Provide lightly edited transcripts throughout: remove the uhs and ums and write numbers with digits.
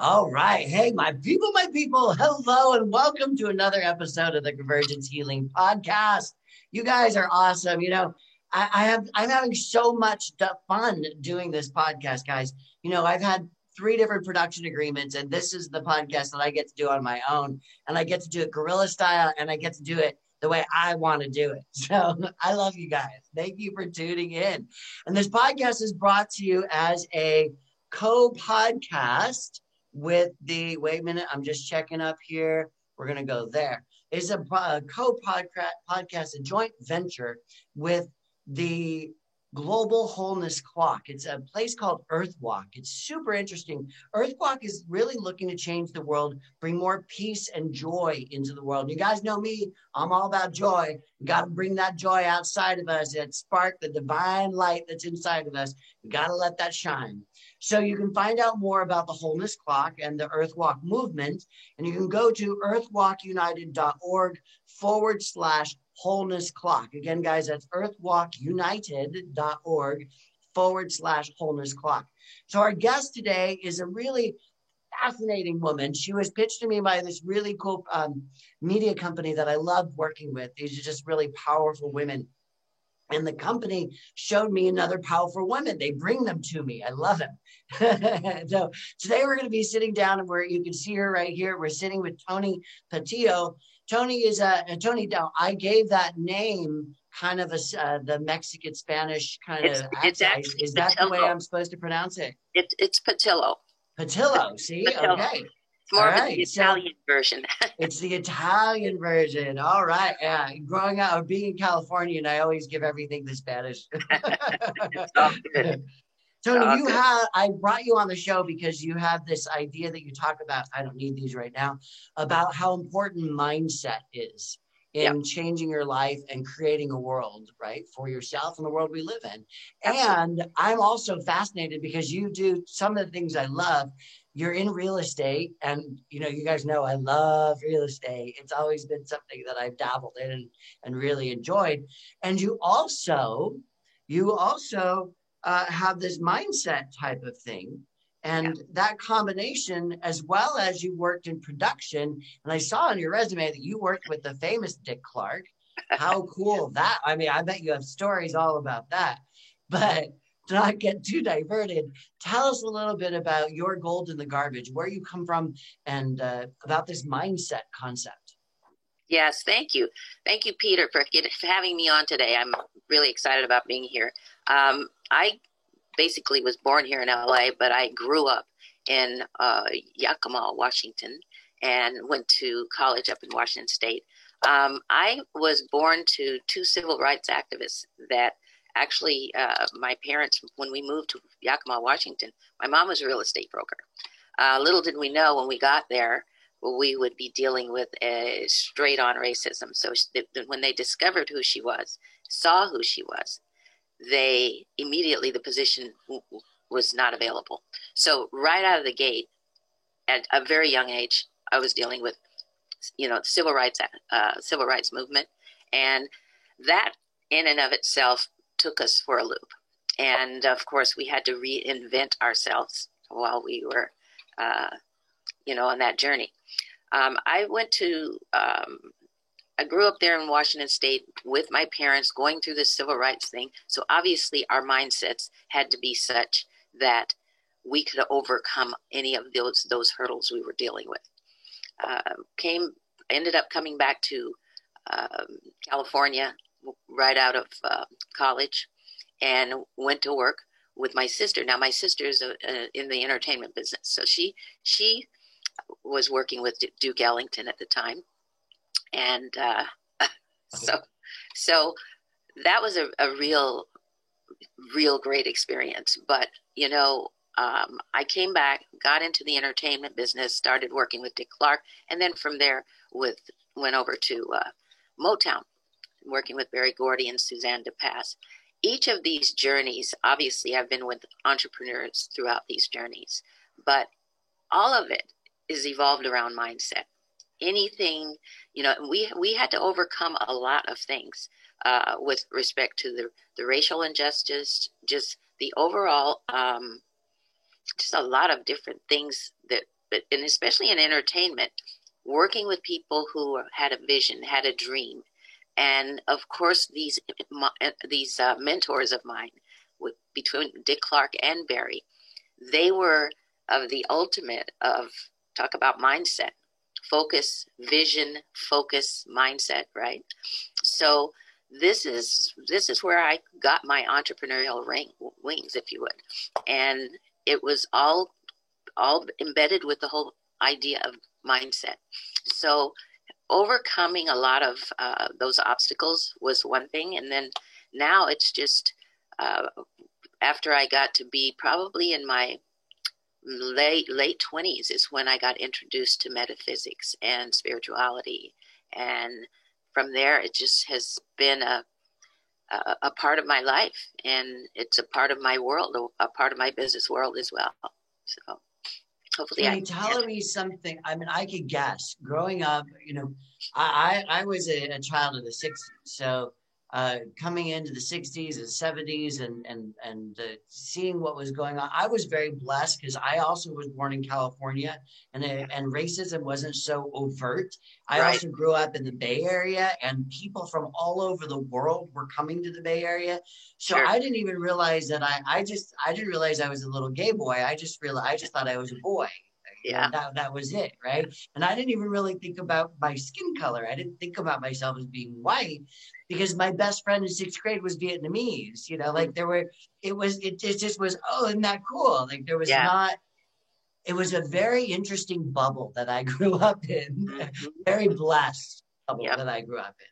All right. Hey, my people, hello and welcome to another episode of the Convergence Healing Podcast. You guys are awesome. I'm having so much fun doing this podcast, guys. I've had three different production agreements, and this is the podcast that I get to do on my own. And I get to do it guerrilla style, and I get to do it the way I want to do it. So I love you guys. Thank you for tuning in. And this podcast is brought to you as a co-podcast with wait a minute, I'm just checking up here. We're going to go there. It's a co-podcast, a joint venture with the Global Wholeness Clock. It's a place called Earthwalk. It's super interesting. Earthwalk is really looking to change the world, bring more peace and joy into the world. You guys know me. I'm all about joy. We got to bring that joy outside of us, that spark, the divine light that's inside of us. We got to let that shine. So you can find out more about the Wholeness Clock and the Earthwalk movement, and you can go to earthwalkunited.org/wholeness clock. Again, guys, that's earthwalkunited.org/wholeness clock. So our guest today is a really fascinating woman. She was pitched to me by this really cool media company that I love working with. These are just really powerful women. And the company showed me another powerful woman. They bring them to me. I love them. So today we're going to be sitting down, and where you can see her right here. We're sitting with Toni Patillo. Toni is Toni. Now I gave that name kind of the Mexican Spanish kind of accent. Is that the way I'm supposed to pronounce it? It's Patillo. Patillo. See, Patillo. Okay. More of the Italian version. It's the Italian version. All right. Yeah. Growing up or being in California, and I always give everything the Spanish. Toni, I brought you on the show because you have this idea that you talk about. I don't need these right now, about how important mindset is in changing your life and creating a world, right, for yourself and the world we live in. Absolutely. And I'm also fascinated because you do some of the things I love. You're in real estate, and you guys know I love real estate. It's always been something that I've dabbled in and really enjoyed. And you also have this mindset type of thing, and that combination, as well as you worked in production. And I saw on your resume that you worked with the famous Dick Clark. How cool that! I mean, I bet you have stories all about that, but to not get too diverted, tell us a little bit about your gold in the garbage, where you come from, and about this mindset concept. Yes, thank you. Thank you, Peter, for having me on today. I'm really excited about being here. I basically was born here in LA, but I grew up in Yakima, Washington, and went to college up in Washington State. I was born to two civil rights activists that actually, my parents, when we moved to Yakima, Washington, my mom was a real estate broker. Little did we know when we got there, we would be dealing with a straight-on racism. So when they discovered who she was, saw who she was, they immediately, the position was not available. So right out of the gate, at a very young age, I was dealing with, civil rights movement, and that in and of itself took us for a loop. And of course, we had to reinvent ourselves while we were, on that journey. I grew up there in Washington State with my parents going through the civil rights thing. So obviously our mindsets had to be such that we could overcome any of those hurdles we were dealing with. Ended up coming back to California right out of college, and went to work with my sister. Now, my sister is in the entertainment business, so she was working with Duke Ellington at the time, and so that was a real great experience. But I came back, got into the entertainment business, started working with Dick Clark, and then from there went over to Motown, working with Berry Gordy and Suzanne DePass. Each of these journeys, obviously, I've been with entrepreneurs throughout these journeys, but all of it is evolved around mindset. Anything, we had to overcome a lot of things with respect to the racial injustice, just the overall, just a lot of different things that and especially in entertainment, working with people who had a vision, had a dream. And of course, these mentors of mine, between Dick Clark and Barry, they were of the ultimate of, talk about mindset, focus, vision, focus, mindset, right? So this is where I got my entrepreneurial wings, if you would. And it was all embedded with the whole idea of mindset. So overcoming a lot of those obstacles was one thing. And then now it's just, after I got to be probably in my late 20s is when I got introduced to metaphysics and spirituality. And from there, it just has been a part of my life, and it's a part of my world, a part of my business world as well. So hopefully, can you tell me something? I mean, I could guess. Growing up, you know, I was a child of the 60s, so coming into the 60s and 70s and seeing what was going on, I was very blessed because I also was born in California, and racism wasn't so overt. I also grew up in the Bay Area, and people from all over the world were coming to the Bay Area. So I didn't even realize that I didn't realize I was a little gay boy. I just thought I was a boy. Yeah. That was it, right? And I didn't even really think about my skin color. I didn't think about myself as being white because my best friend in 6th grade was Vietnamese. You know, like it just was, oh, isn't that cool? Like there was not, it was a very interesting bubble that I grew up in, very blessed bubble that I grew up in.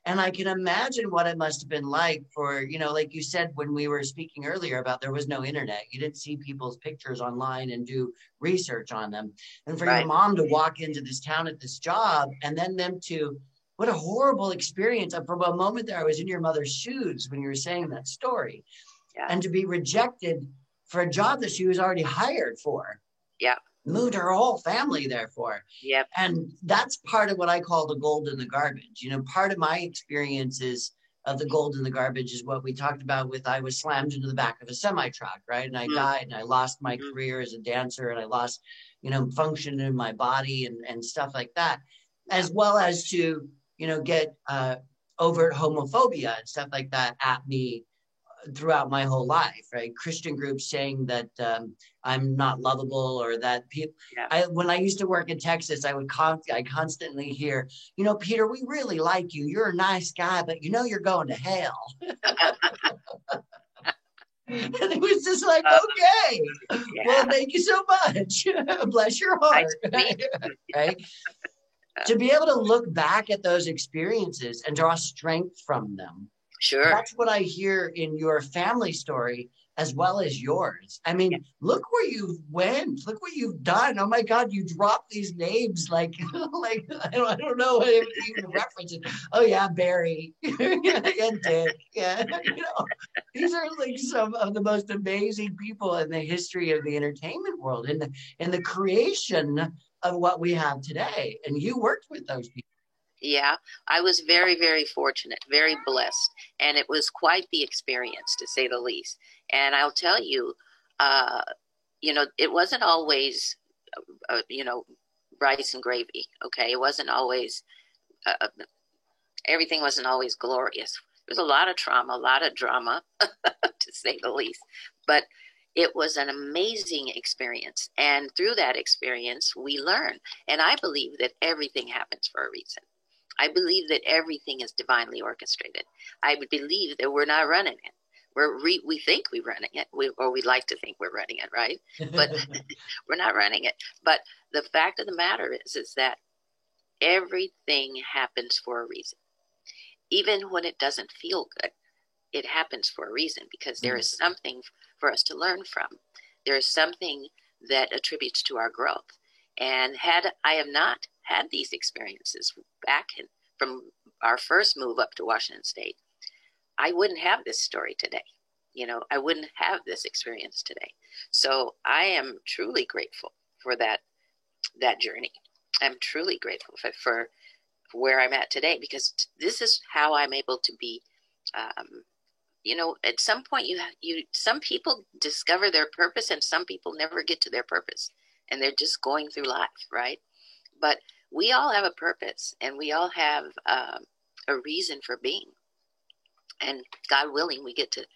And I can imagine what it must have been like for, you know, like you said, when we were speaking earlier about there was no internet. You didn't see people's pictures online and do research on them. And for your mom to walk into this town at this job and then them to, what a horrible experience. From a moment there, I was in your mother's shoes when you were saying that story. Yeah. And to be rejected for a job that she was already hired for. Yeah. Moved her whole family therefore. Yep. And that's part of what I call the gold in the garbage. You know, part of my experiences of the gold in the garbage is what we talked about with, I was slammed into the back of a semi-truck, right? And I died, and I lost my career as a dancer, and I lost, you know, function in my body and stuff like that, as well as to, you know, get overt homophobia and stuff like that at me throughout my whole life, right? Christian groups saying that I'm not lovable, or that people. When I used to work in Texas, I constantly hear, you know, Peter, we really like you. You're a nice guy, but you know you're going to hell. And it was just like, okay, well, thank you so much. Bless your heart, right? To be able to look back at those experiences and draw strength from them. Sure. That's what I hear in your family story as well as yours. I mean, look where you went. Look what you've done. Oh my God, you dropped these names like I don't know what even reference it. Oh yeah, Barry and Dick. Yeah, you know, these are like some of the most amazing people in the history of the entertainment world, in the creation of what we have today. And you worked with those people. Yeah, I was very, very fortunate, very blessed, and it was quite the experience, to say the least. And I'll tell you, you know, it wasn't always, you know, rice and gravy. Okay, it wasn't always, everything wasn't always glorious. There was a lot of trauma, a lot of drama, to say the least. But it was an amazing experience, and through that experience, we learn. And I believe that everything happens for a reason. I believe that everything is divinely orchestrated. I believe that we're not running it. We think we're running it, or we like to think we're running it, right? But we're not running it. But the fact of the matter is that everything happens for a reason. Even when it doesn't feel good, it happens for a reason, because there is something for us to learn from. There is something that attributes to our growth. And had I have not had these experiences back from our first move up to Washington State, I wouldn't have this story today. You know, I wouldn't have this experience today. So I am truly grateful for that journey. I'm truly grateful for where I'm at today, because this is how I'm able to be. You know, at some point, some people discover their purpose, and some people never get to their purpose. and they're just going through life, right? But we all have a purpose, and we all have a reason for being. And God willing, we get to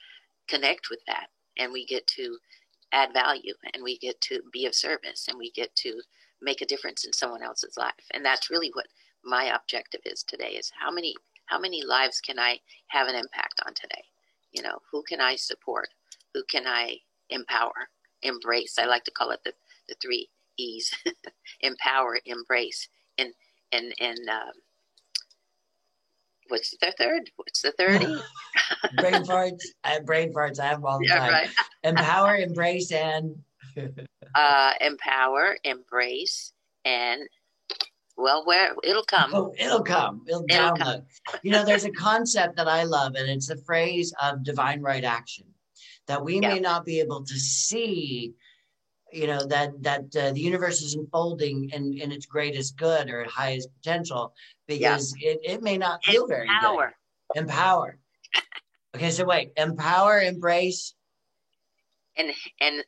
connect with that, and we get to add value, and we get to be of service, and we get to make a difference in someone else's life. And that's really what my objective is today, is how many lives can I have an impact on today? You know, who can I support? Who can I empower, embrace? I like to call it the three E's: empower, embrace, and what's the third? What's the third E? Brain farts. I have brain farts. I have them all the time. Right. Empower, embrace, and empower, embrace, and where it'll come. Oh, it'll come. It'll download. You know, there's a concept that I love, and it's the phrase of divine right action, that we may not be able to see, you know, that the universe is unfolding in its greatest good or highest potential, because it may not feel very good. Empower. Okay, so wait, empower, embrace, and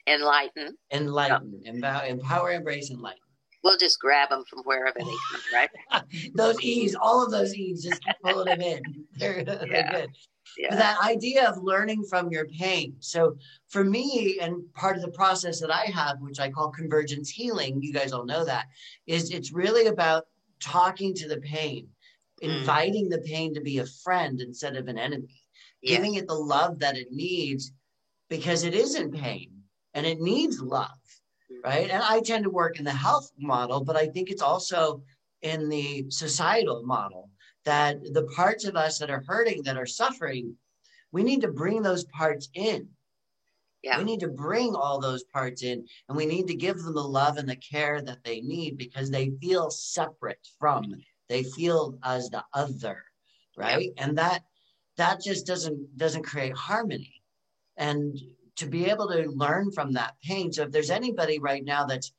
enlighten. Enlighten. Empower, embrace, enlighten. We'll just grab them from wherever they come, right? Those E's, all of those E's, just keep pulling them in. They're good. Yeah. That idea of learning from your pain. So for me, and part of the process that I have, which I call convergence healing, you guys all know that, is it's really about talking to the pain, inviting the pain to be a friend instead of an enemy, giving it the love that it needs, because it is in pain and it needs love. Right. And I tend to work in the health model, but I think it's also in the societal model, that the parts of us that are hurting, that are suffering, we need to bring those parts in. Yeah. We need to bring all those parts in, and we need to give them the love and the care that they need, because they feel separate from, they feel as the other. Right. Yeah. And that just doesn't create harmony. And to be able to learn from that pain. So if there's anybody right now that's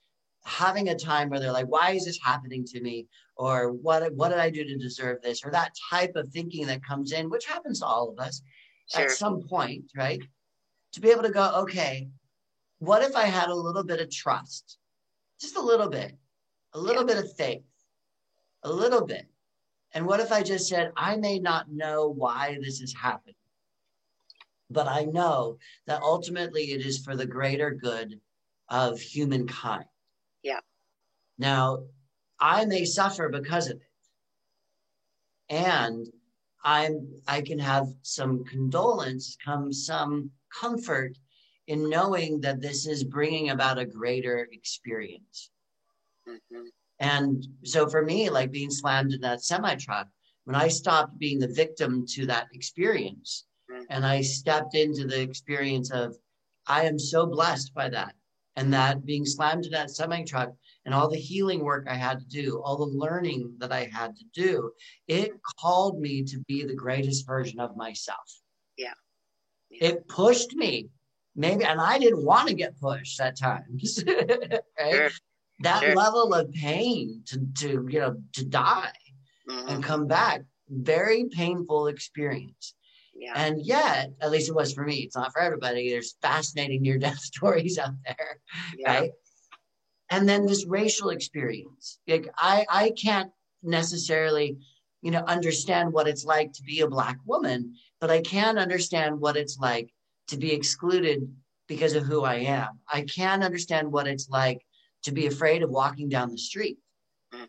having a time where they're like, why is this happening to me? Or what did I do to deserve this? Or that type of thinking that comes in, which happens to all of us at some point, right? To be able to go, okay, what if I had a little bit of trust? Just a little bit of faith, a little bit. And what if I just said, I may not know why this is happening, but I know that ultimately it is for the greater good of humankind. Yeah. Now, I may suffer because of it. And I can have some condolence, some comfort in knowing that this is bringing about a greater experience. Mm-hmm. And so for me, like being slammed in that semi-truck, when I stopped being the victim to that experience, and I stepped into the experience of, I am so blessed by that. And that being slammed in that semi-truck and all the healing work I had to do, all the learning that I had to do, it called me to be the greatest version of myself. Yeah. It pushed me, maybe, and I didn't want to get pushed at times. Right? That level of pain to die and come back, very painful experience. Yeah. And yet, at least it was for me, it's not for everybody. There's fascinating near-death stories out there, right? And then this racial experience. Like I can't necessarily, understand what it's like to be a Black woman, but I can understand what it's like to be excluded because of who I am. I can understand what it's like to be afraid of walking down the street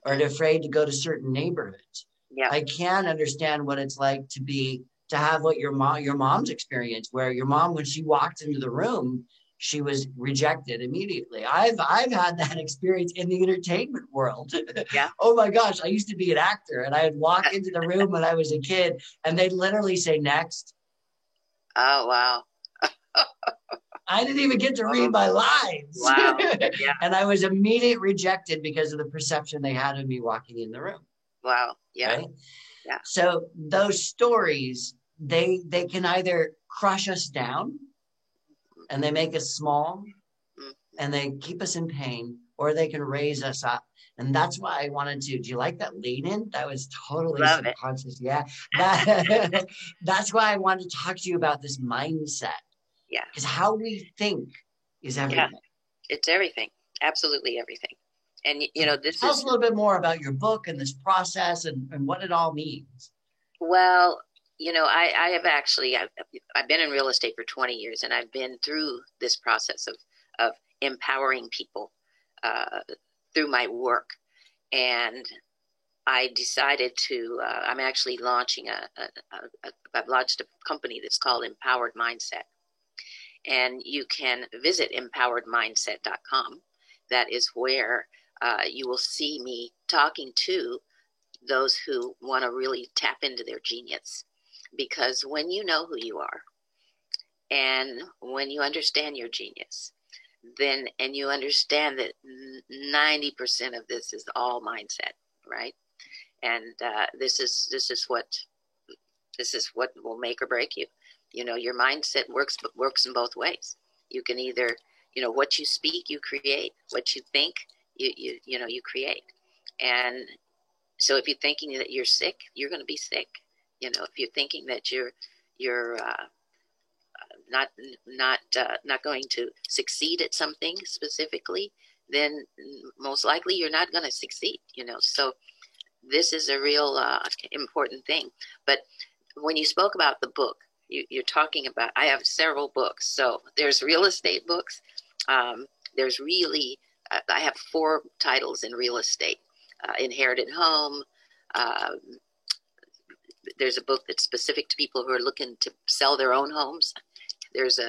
or afraid to go to certain neighborhoods. Yeah. I can understand what it's like to have what your mom's experience, where your mom, when she walked into the room, she was rejected immediately. I've had that experience in the entertainment world. Yeah. Oh my gosh, I used to be an actor, and I'd walk into the room when I was a kid, and they'd literally say next. Oh wow. I didn't even get to read my lines. Wow. Yeah. And I was immediately rejected because of the perception they had of me walking in the room. Wow. Yeah. Right? Yeah. So those stories, they can either crush us down and they make us small and they keep us in pain, or they can raise us up. And that's why I wanted to. Do you like that lead in? That was totally Love subconscious. It. Yeah. That's why I wanted to talk to you about this mindset. Yeah. Because how we think is everything. Yeah. It's everything. Absolutely everything. And, you know, this Tell is, us a little bit more about your book and this process and what it all means. well, you know, I have actually, I've been in real estate for 20 years, and I've been through this process of empowering people uh, through my work. And I decided to, I'm actually launching I've launched a company that's called Empowered Mindset. And you can visit empoweredmindset.com. That is where you will see me talking to those who want to really tap into their genius. Because when you know who you are and when you understand your genius, then, and you understand that 90% of this is all mindset, right? And this is what will make or break you. You know, your mindset works in both ways. You can either, you know, what you speak, you create. What you think, you create. And so if you're thinking that you're sick, you're going to be sick. You know, if you're thinking that you're not going to succeed at something specifically, then most likely you're not going to succeed. You know, so this is a real important thing. But when you spoke about the book, you're talking about, I have several books. So there's real estate books. There's really, I have 4 titles in real estate. Inherited Home. There's a book that's specific to people who are looking to sell their own homes. There's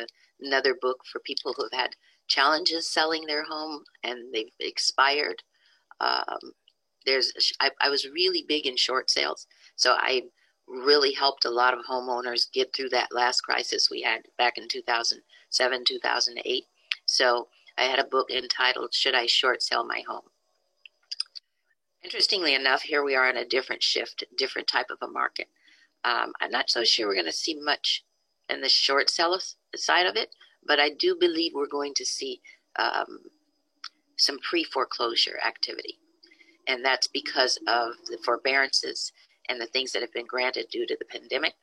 another book for people who have had challenges selling their home and they've expired. I was really big in short sales. So I really helped a lot of homeowners get through that last crisis we had back in 2007, 2008. So I had a book entitled, Should I Short Sell My Home? Interestingly enough, here we are in a different shift, different type of a market. I'm not so sure we're going to see much in the short sell side of it, but I do believe we're going to see some pre-foreclosure activity. And that's because of the forbearances and the things that have been granted due to the pandemic.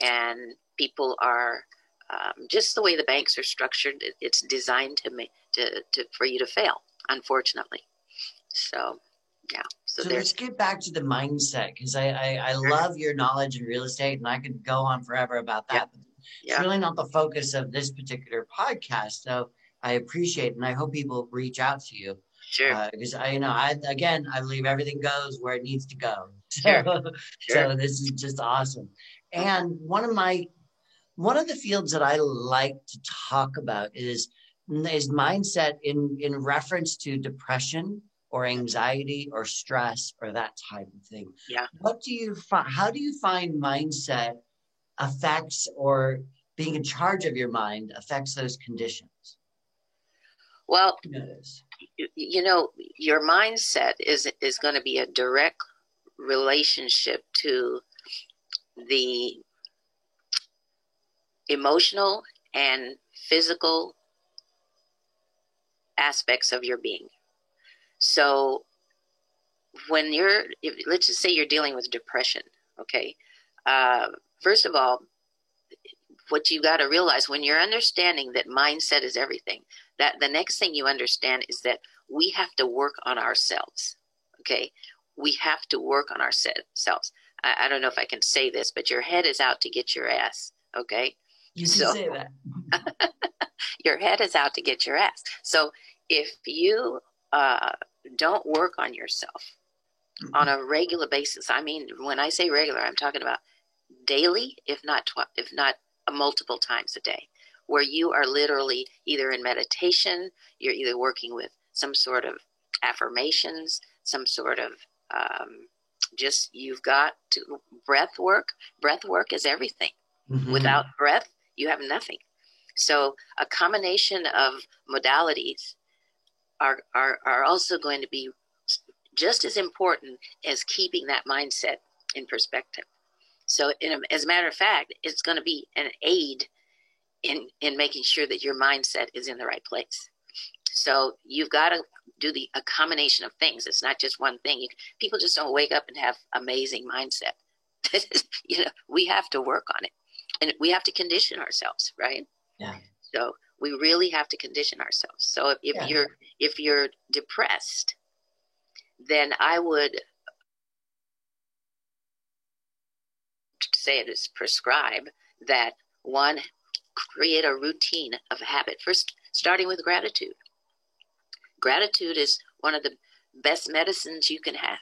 And people are, just the way the banks are structured, it's designed for you to fail, unfortunately. So, yeah. So let's get back to the mindset, because I love your knowledge in real estate, and I could go on forever about that. But it's really not the focus of this particular podcast. So I appreciate it, and I hope people reach out to you. Sure. Because I believe everything goes where it needs to go. So, sure. So this is just awesome. And one of the fields that I like to talk about is mindset in reference to depression or anxiety or stress or that type of thing. Yeah. What do you find? How do you find mindset affects, or being in charge of your mind affects those conditions? Well, you know, your mindset is going to be a direct relationship to the emotional and physical aspects of your being. So when let's just say you're dealing with depression, okay? First of all, what you got to realize when you're understanding that mindset is everything, that the next thing you understand is that we have to work on ourselves, okay? We have to work on ourselves. I don't know if I can say this, but your head is out to get your ass, okay? You can say that. Your head is out to get your ass. So if you don't work on yourself on a regular basis, I mean, when I say regular, I'm talking about daily, if not multiple times a day, where you are literally either in meditation, you're either working with some sort of affirmations, some sort of you've got to breath work. Breath work is everything. Mm-hmm. Without breath, you have nothing. So a combination of modalities are also going to be just as important as keeping that mindset in perspective. So as a matter of fact, it's going to be an aid in making sure that your mindset is in the right place. So you've got to do a combination of things. It's not just one thing. People just don't wake up and have amazing mindset. You know, we have to work on it, and we have to condition ourselves, right? Yeah. So We really have to condition ourselves. So if you're depressed, then I would say it is prescribe that one, create a routine of habit. First, starting with gratitude. Gratitude is one of the best medicines you can have.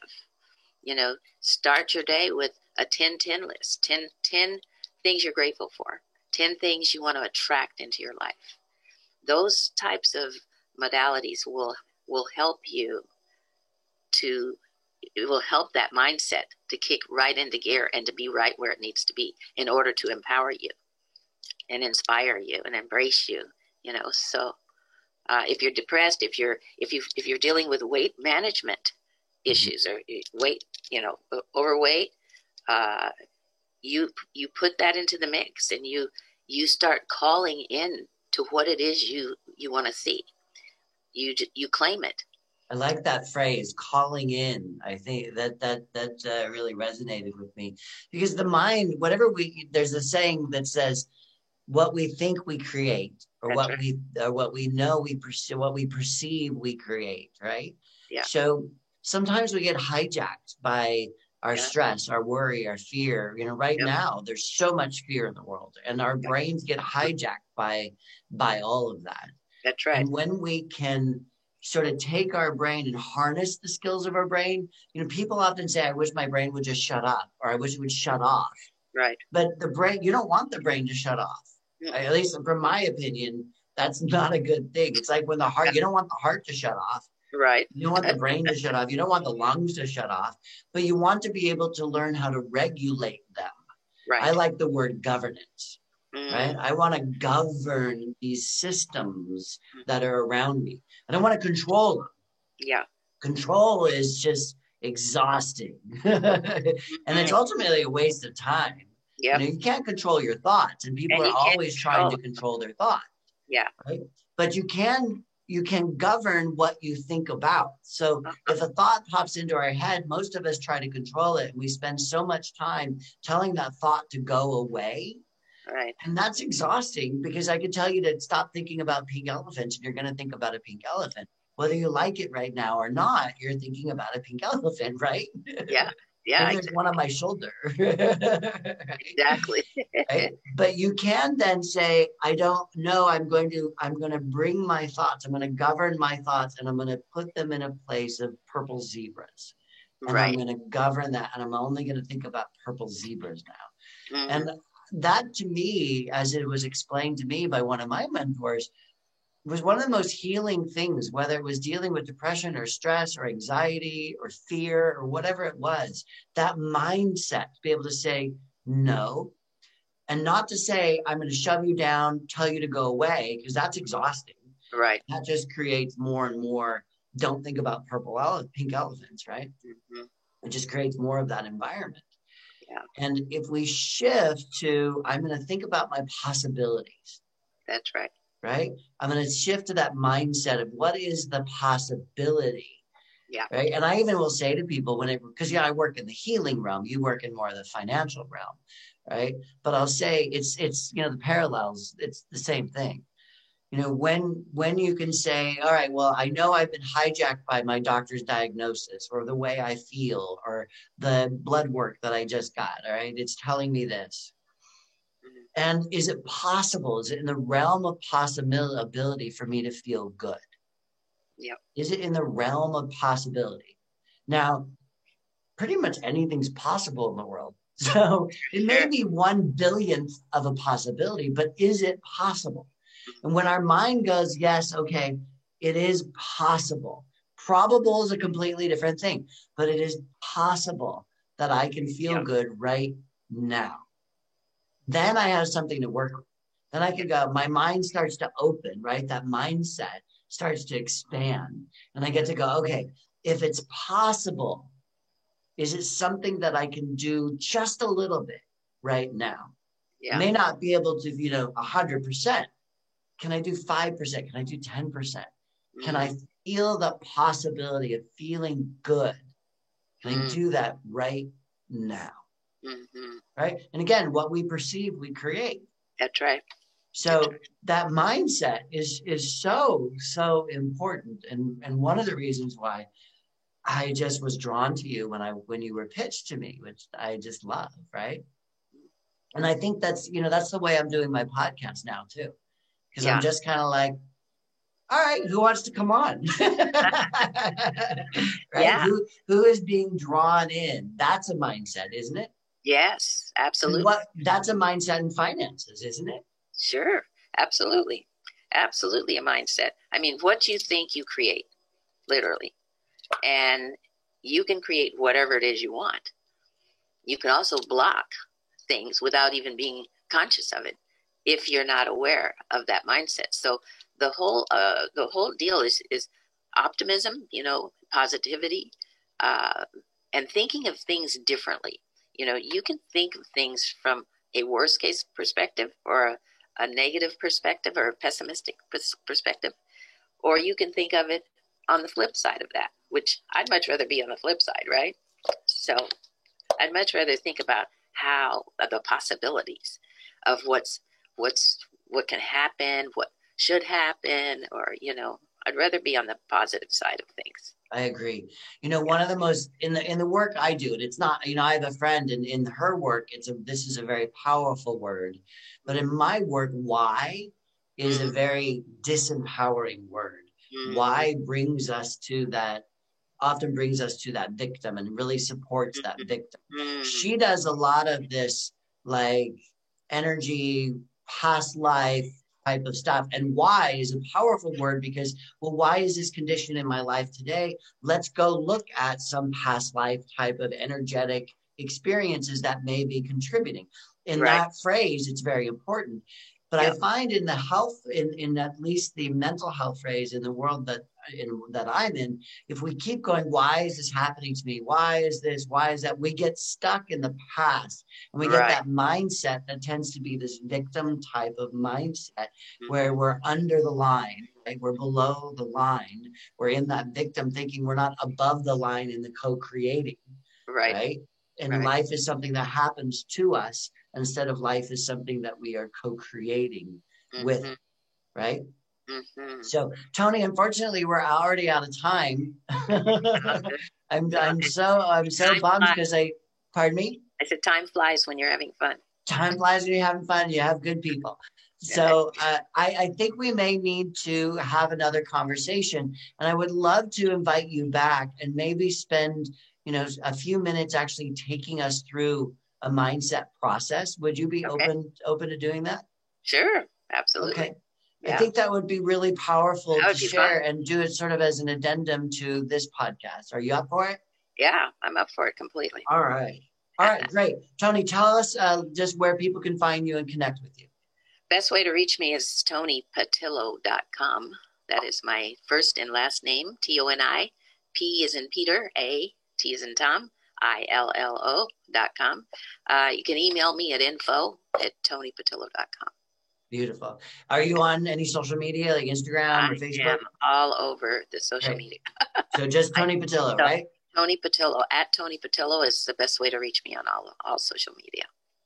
Start your day with a 10-10 list, 10 things you're grateful for, 10 things you want to attract into your life. Those types of modalities will help you it will help that mindset to kick right into gear and to be right where it needs to be in order to empower you and inspire you and embrace you. So if you're depressed, if you're dealing with weight management issues or weight, overweight, you put that into the mix, and you start calling in to what it is you want to see. You claim it. I like that phrase, calling in. I think that really resonated with me, because the mind, there's a saying that says, what we think we create, or what we know we perceive, what we perceive we create, right? Yeah. So sometimes we get hijacked by our stress, our worry, our fear. Right now there's so much fear in the world, and our brains get hijacked by all of that. That's right. And when we can sort of take our brain and harness the skills of our brain, people often say, I wish my brain would just shut up, or I wish it would shut off. Right. But the brain, you don't want the brain to shut off. At least from my opinion, that's not a good thing. It's like when the heart, you don't want the heart to shut off. Right. You don't want the brain to shut off. You don't want the lungs to shut off, but you want to be able to learn how to regulate them. Right. I like the word governance. Right? I want to govern these systems that are around me. I don't want to control them. Yeah. Control is just exhausting. And it's ultimately a waste of time. Yeah. You can't control your thoughts, and people are always trying to control their thoughts. Yeah. Right? But you can govern what you think about. So if a thought pops into our head, most of us try to control it, and we spend so much time telling that thought to go away. Right. And that's exhausting, because I could tell you to stop thinking about pink elephants, and you're going to think about a pink elephant. Whether you like it right now or not, you're thinking about a pink elephant, right? Yeah. Yeah. Maybe there's one on my shoulder. Exactly. Right? But you can then say, I don't know, I'm going to bring my thoughts, I'm going to govern my thoughts, and I'm going to put them in a place of purple zebras. And I'm going to govern that, and I'm only going to think about purple zebras now. And that, to me, as it was explained to me by one of my mentors, was one of the most healing things, whether it was dealing with depression or stress or anxiety or fear or whatever it was. That mindset, to be able to say no, and not to say, I'm going to shove you down, tell you to go away, because that's exhausting. Right. That just creates more and more, don't think about pink elephants, right? It just creates more of that environment. Yeah. And if we shift to, I'm going to think about my possibilities. That's right. Right? I'm going to shift to that mindset of what is the possibility. Yeah. Right. And I even will say to people because I work in the healing realm, you work in more of the financial realm. Right. But I'll say it's the parallels, it's the same thing. When you can say, all right, well, I know I've been hijacked by my doctor's diagnosis, or the way I feel, or the blood work that I just got. All right. It's telling me this. And is it possible? Is it in the realm of possibility for me to feel good? Yeah. Is it in the realm of possibility? Now, pretty much anything's possible in the world. So it may be 1/1000th of a possibility, but is it possible? And when our mind goes, yes, okay, it is possible. Probable is a completely different thing, but it is possible that I can feel good right now. Then I have something to work with. Then I could go, my mind starts to open, right? That mindset starts to expand. And I get to go, okay, if it's possible, is it something that I can do just a little bit right now? Yeah. I may not be able to, 100%. Can I do 5%? Can I do 10%? Can I feel the possibility of feeling good? Can I do that right now? Right? And again, what we perceive, we create. That's right. So that mindset is so important. And one of the reasons why I just was drawn to you when you were pitched to me, which I just love, right? And I think that's the way I'm doing my podcast now too. Because I'm just kind of like, all right, who wants to come on? Right? Yeah. Who is being drawn in? That's a mindset, isn't it? Yes, absolutely. And that's a mindset in finances, isn't it? Sure. Absolutely. Absolutely a mindset. I mean, what you think you create, literally. And you can create whatever it is you want. You can also block things without even being conscious of it if you're not aware of that mindset. So the whole deal is optimism, positivity, and thinking of things differently. You can think of things from a worst case perspective, or a negative perspective, or a pessimistic perspective, or you can think of it on the flip side of that, which I'd much rather be on the flip side, right? So I'd much rather think about how the possibilities of what can happen, what should happen, or I'd rather be on the positive side of things. I agree. One of the most in the work I do, and it's not, I have a friend, and in her work, this is a very powerful word, but in my work, why is a very disempowering word. Why often brings us to that victim and really supports that victim. She does a lot of this like energy, past life type of stuff. And why is a powerful word because, well, why is this condition in my life today? Let's go look at some past life type of energetic experiences that may be contributing. In that phrase, it's very important. But I find in the health, in at least the mental health phrase in the world that I'm in, if we keep going, why is this happening to me? Why is this? Why is that? We get stuck in the past, and we get that mindset that tends to be this victim type of mindset where we're under the line, right? We're below the line. We're in that victim thinking we're not above the line in the co-creating, right? And life is something that happens to us instead of life is something that we are co-creating with, right? So, Tony, unfortunately, we're already out of time. I'm so bummed because pardon me? I said time flies when you're having fun. Time flies when you're having fun. You have good people. So I think we may need to have another conversation, and I would love to invite you back and maybe spend a few minutes actually taking us through a mindset process. Would you be open to doing that? Sure, absolutely. Okay. Yeah. I think that would be really powerful to share and do it sort of as an addendum to this podcast. Are you up for it? Yeah, I'm up for it completely. All right. Great. Tony, tell us just where people can find you and connect with you. Best way to reach me is TonyPatillo.com. That is my first and last name, Toni. P is in Peter, A, T is in Tom, ILLO.com. You can email me at info@TonyPatillo.com. Beautiful. Are you on any social media like Instagram or Facebook? I am all over the social media. So just Tony Patillo, right? Tony Patillo, @Tony Patillo is the best way to reach me on all social media.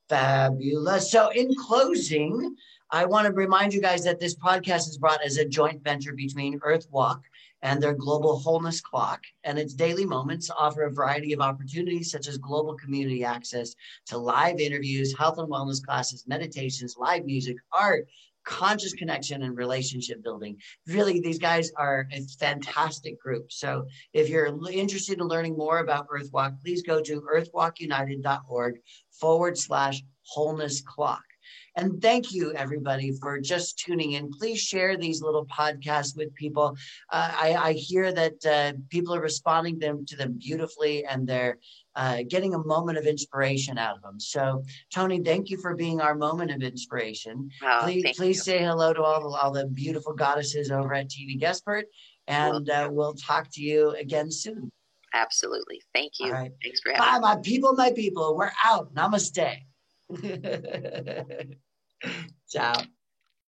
Fabulous. So in closing, I want to remind you guys that this podcast is brought as a joint venture between Earthwalk and their Global Wholeness Clock, and its daily moments offer a variety of opportunities such as global community access to live interviews, health and wellness classes, meditations, live music, art, conscious connection, and relationship building. Really, these guys are a fantastic group. So if you're interested in learning more about Earthwalk, please go to earthwalkunited.org/wholeness clock. And thank you, everybody, for just tuning in. Please share these little podcasts with people. I hear that people are responding to them beautifully, and they're getting a moment of inspiration out of them. So, Tony, thank you for being our moment of inspiration. Please say hello to all the beautiful goddesses over at TV Guestpert, and we'll talk to you again soon. Absolutely. Thank you. All right. Thanks for having me. Bye, my people. We're out. Namaste. Ciao.